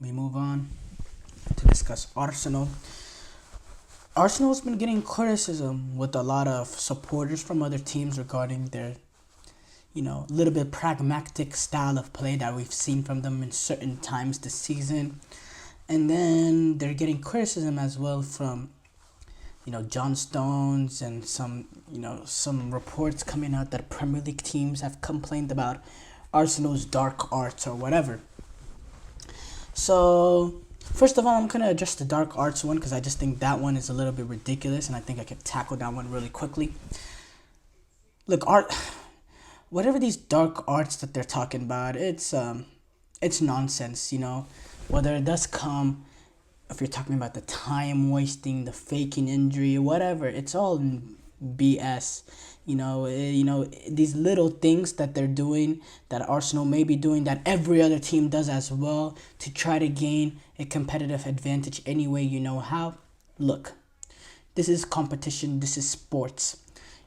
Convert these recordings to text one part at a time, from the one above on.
We move on to discuss Arsenal. Arsenal's been getting criticism with a lot of supporters from other teams regarding their, little bit pragmatic style of play that we've seen from them in certain times this season. And then they're getting criticism as well from, John Stones and some reports coming out that Premier League teams have complained about Arsenal's dark arts or whatever. So, first of all, I'm going to address the dark arts one because I just think that one is a little bit ridiculous and I think I can tackle that one really quickly. Look, whatever these dark arts that they're talking about, it's nonsense, Whether it does come, if you're talking about the time wasting, the faking injury, whatever, it's all BS. These little things that they're doing, that Arsenal may be doing, that every other team does as well, to try to gain a competitive advantage any way you know how. Look, this is competition, this is sports,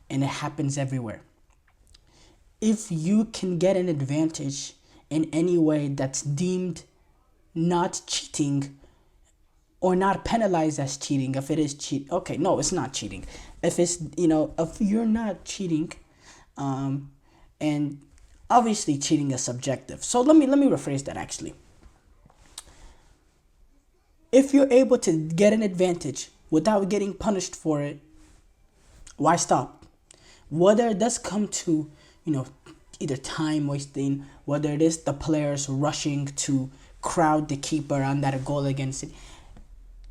and it happens everywhere. If you can get an advantage in any way that's deemed not cheating or not penalized as cheating, if it is okay, no, it's not cheating. If it's, if you're not cheating, and obviously cheating is subjective. So let me rephrase that actually. If you're able to get an advantage without getting punished for it, why stop? Whether it does come to, either time wasting, whether it is the players rushing to crowd the keeper on that goal against it.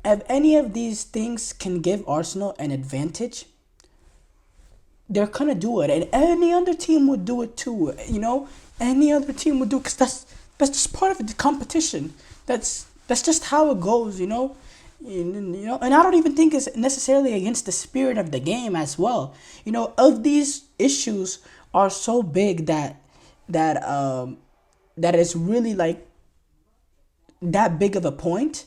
If any of these things can give Arsenal an advantage, they're gonna do it, and any other team would do it too. Any other team would do it, because that's just part of the competition. That's just how it goes. And I don't even think it's necessarily against the spirit of the game as well. Of these issues are so big that is really like that big of a point,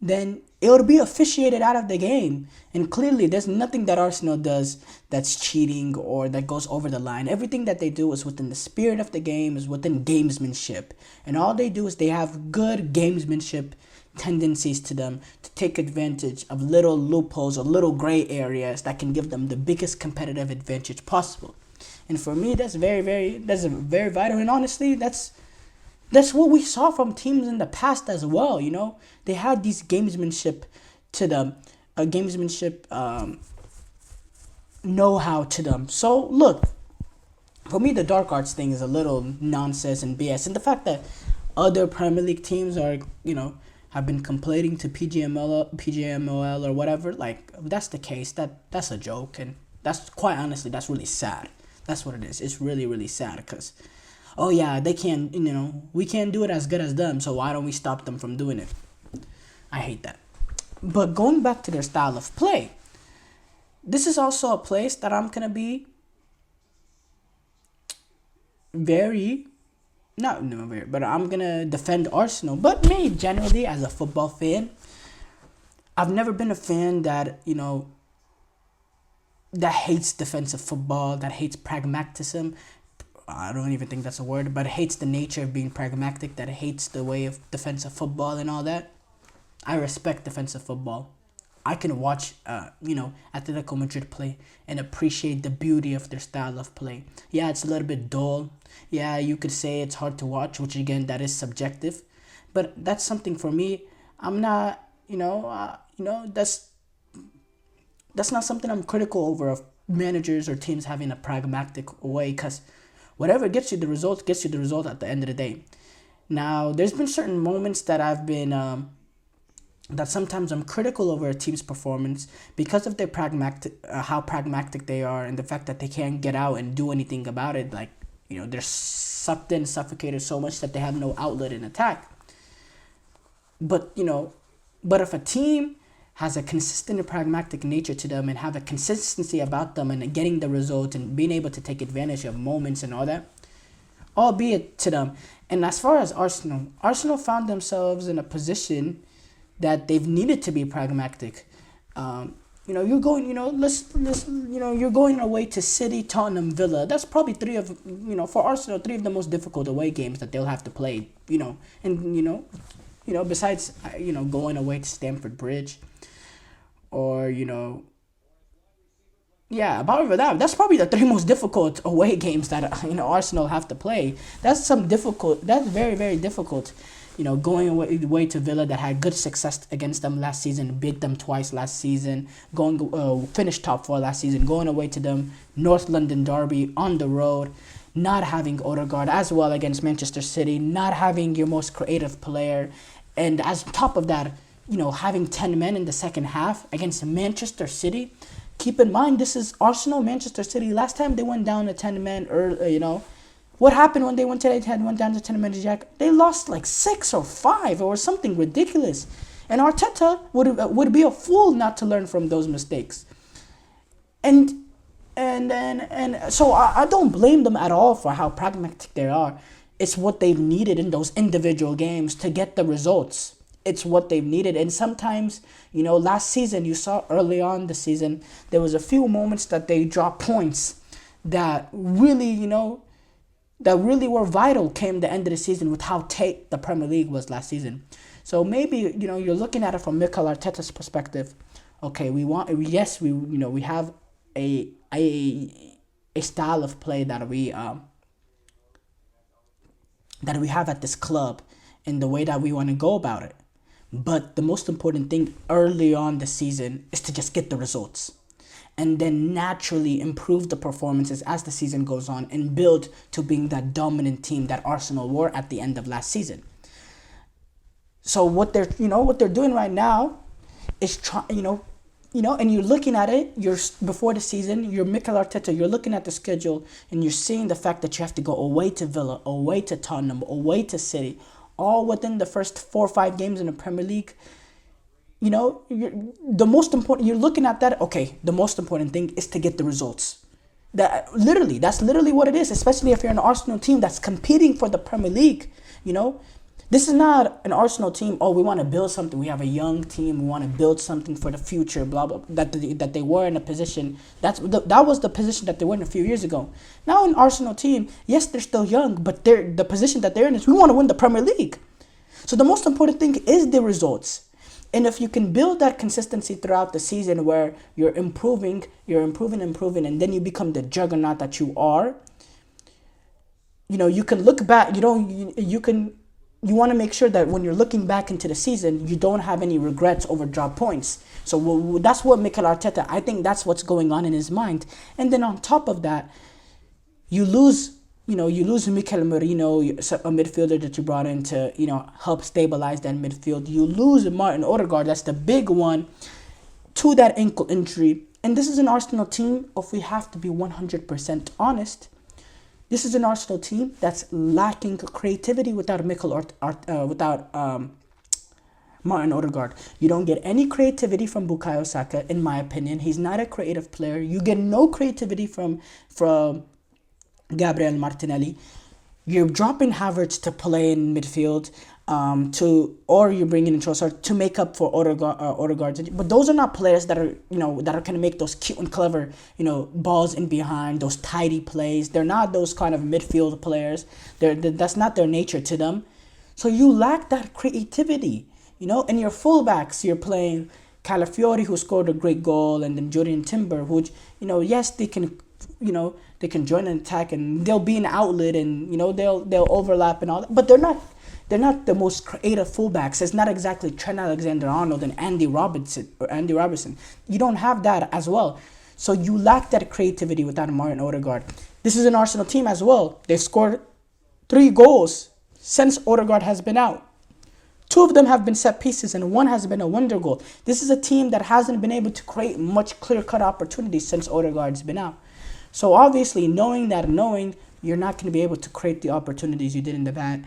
then it would be officiated out of the game. And clearly, there's nothing that Arsenal does that's cheating or that goes over the line. Everything that they do is within the spirit of the game, is within gamesmanship. And all they do is they have good gamesmanship tendencies to them to take advantage of little loopholes or little gray areas that can give them the biggest competitive advantage possible. And for me, that's that's very vital. And honestly, that's what we saw from teams in the past as well. They had these gamesmanship to them, gamesmanship know-how to them. So look, for me, the dark arts thing is a little nonsense and BS, and the fact that other Premier League teams are, have been complaining to PGMOL or whatever. Like, if that's the case, that's a joke, and that's quite honestly, that's really sad. That's what it is. It's really, really sad because, oh yeah, they can't, we can't do it as good as them, so why don't we stop them from doing it? I hate that. But going back to their style of play, this is also a place that I'm going to be but I'm going to defend Arsenal. But me, generally, as a football fan, I've never been a fan that, that hates defensive football, that hates pragmatism. I don't even think that's a word, but hates the nature of being pragmatic, that hates the way of defensive football and all that. I respect defensive football. I can watch, Atletico Madrid play and appreciate the beauty of their style of play. Yeah, it's a little bit dull. Yeah, you could say it's hard to watch, which again, that is subjective. But that's something for me. I'm not, that's not something I'm critical over of managers or teams having a pragmatic way, because whatever gets you the result at the end of the day. Now, there's been certain moments that I've been that sometimes I'm critical over a team's performance because of their how pragmatic they are, and the fact that they can't get out and do anything about it. Like, they're sucked in, suffocated so much that they have no outlet in attack. But if a team has a consistent and pragmatic nature to them and have a consistency about them and getting the result and being able to take advantage of moments and all that, albeit to them. And as far as Arsenal found themselves in a position that they've needed to be pragmatic. You're going, you're going away to City, Tottenham, Villa. That's probably for Arsenal, three of the most difficult away games that they'll have to play, and besides going away to Stamford Bridge, or yeah, apart from that, that's probably the three most difficult away games that Arsenal have to play. That's some difficult. That's very very difficult. Going away to Villa that had good success against them last season, beat them twice last season, going finished top four last season, going away to them, North London derby on the road, not having Odegaard as well against Manchester City, not having your most creative player, and as top of that, having 10 men in the second half against Manchester City. Keep in mind, this is Arsenal, Manchester City. Last time they went down to 10 men, what happened when they went down to 10 men, Jack? They lost like 6 or 5 or something ridiculous. And Arteta would be a fool not to learn from those mistakes. And so I don't blame them at all for how pragmatic they are. It's what they've needed in those individual games to get the results. It's what they've needed. And sometimes, last season, you saw early on the season, there was a few moments that they dropped points that really, that really were vital came the end of the season with how tight the Premier League was last season. So maybe, you're looking at it from Mikel Arteta's perspective. Okay, we have a style of play that we have at this club in the way that we want to go about it. But the most important thing early on the season is to just get the results and then naturally improve the performances as the season goes on and build to being that dominant team that Arsenal were at the end of last season. So what they're doing right now is and you're looking at it, before the season, you're Mikel Arteta, you're looking at the schedule and you're seeing the fact that you have to go away to Villa, away to Tottenham, away to City, all within the first 4 or 5 games in the Premier League. You're looking at that, okay, the most important thing is to get the results. That's literally what it is, especially if you're an Arsenal team that's competing for the Premier League, This is not an Arsenal team, we want to build something. We have a young team. We want to build something for the future, blah, blah, that they were in a position. That was the position that they were in a few years ago. Now an Arsenal team, yes, they're still young, but the position that they're in is we want to win the Premier League. So the most important thing is the results. And if you can build that consistency throughout the season where you're improving, and then you become the juggernaut that you are, you can look back, you want to make sure that when you're looking back into the season, you don't have any regrets over drop points. So that's what Mikel Arteta, I think that's what's going on in his mind. And then on top of that, you lose Mikel Merino, a midfielder that you brought in to, help stabilize that midfield. You lose Martin Odegaard, that's the big one, to that ankle injury. And this is an Arsenal team, if we have to be 100% honest, this is an Arsenal team that's lacking creativity without Martin Odegaard. You don't get any creativity from Bukayo Saka, in my opinion. He's not a creative player. You get no creativity from Gabriel Martinelli. You're dropping Havertz to play in midfield, or you're bringing in Trossard to make up for Odegaard. But those are not players that are going to make those cute and clever, balls in behind, those tidy plays. They're not those kind of midfield players. That's not their nature to them. So you lack that creativity, And your fullbacks, you're playing Calafiori, who scored a great goal, and then Julian Timber, which, yes, they can, they can join an attack and they'll be an outlet and, they'll overlap and all that. But they're not the most creative fullbacks. It's not exactly Trent Alexander-Arnold and Andy Robertson. You don't have that as well. So you lack that creativity without Martin Odegaard. This is an Arsenal team as well. They've scored 3 goals since Odegaard has been out. 2 of them have been set pieces and 1 has been a wonder goal. This is a team that hasn't been able to create much clear-cut opportunities since Odegaard's been out. So obviously, knowing you're not going to be able to create the opportunities you did in the back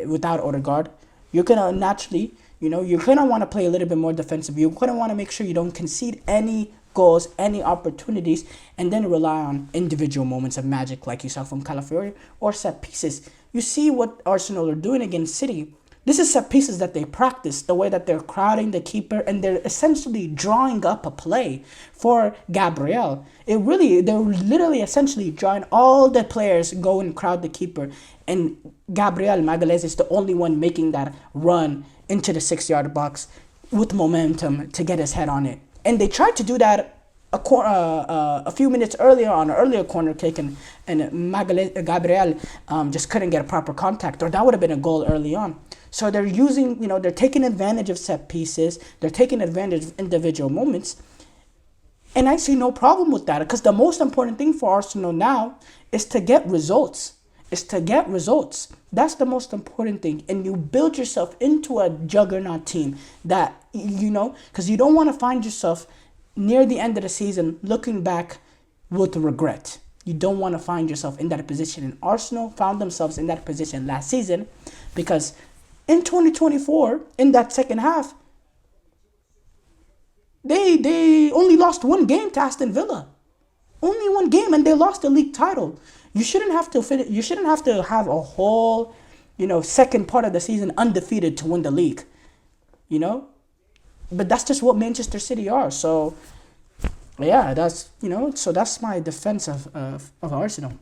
without Odegaard, you're going to naturally, you're going to want to play a little bit more defensive. You're going to want to make sure you don't concede any goals, any opportunities, and then rely on individual moments of magic like you saw from Calafiori or set pieces. You see what Arsenal are doing against City. This is set pieces that they practice, the way that they're crowding the keeper and they're essentially drawing up a play for Gabriel. They're literally essentially drawing all the players go and crowd the keeper, and Gabriel Magalhaes is the only one making that run into the 6-yard box with momentum to get his head on it. And they tried to do that a few minutes earlier on an earlier corner kick, and Gabriel just couldn't get a proper contact, or that would have been a goal early on. So they're using, they're taking advantage of set pieces, they're taking advantage of individual moments, and I see no problem with that, because the most important thing for Arsenal now is to get results. That's the most important thing, and you build yourself into a juggernaut team that, because you don't want to find yourself near the end of the season looking back with regret. You don't want to find yourself in that position, and Arsenal found themselves in that position last season, because in 2024, in that second half, they only lost one game to Aston Villa. Only one game, and they lost the league title. You shouldn't have to have a whole, second part of the season undefeated to win the league. But that's just what Manchester City are. So, yeah, that's my defense of Arsenal.